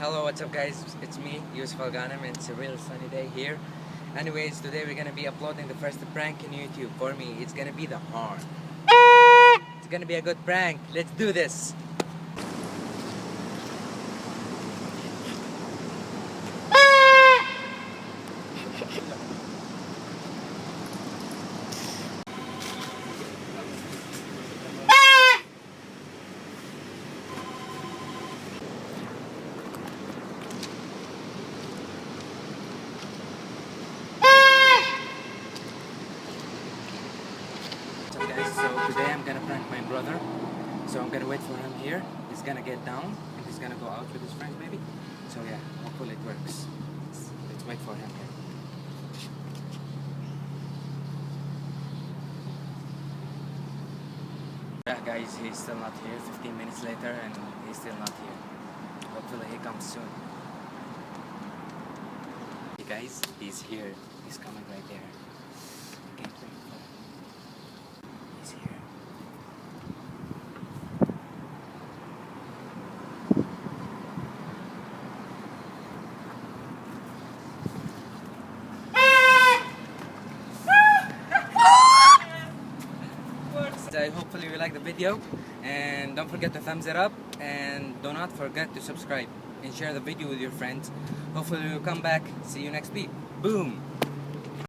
Hello, what's up guys? It's me, Yusuf Al-Ghanem, and it's a real sunny day here. Anyways, today we're gonna be uploading the first prank on YouTube. For me, it's gonna be the horn. It's gonna be a good prank. Let's do this. So guys, today I'm gonna prank my brother. So I'm gonna wait for him here. He's gonna get down and he's gonna go out with his friends maybe. So yeah, hopefully it works. Let's wait for him here. Yeah guys, he's still not here. 15 minutes later and he's still not here. Hopefully he comes soon. Hey guys, he's here. He's coming right there. I can't wait for him. He's here. Hopefully you like the video, and don't forget to thumbs it up, and do not forget to subscribe and share the video with your friends. Hopefully you'll come back. See you next week. Boom.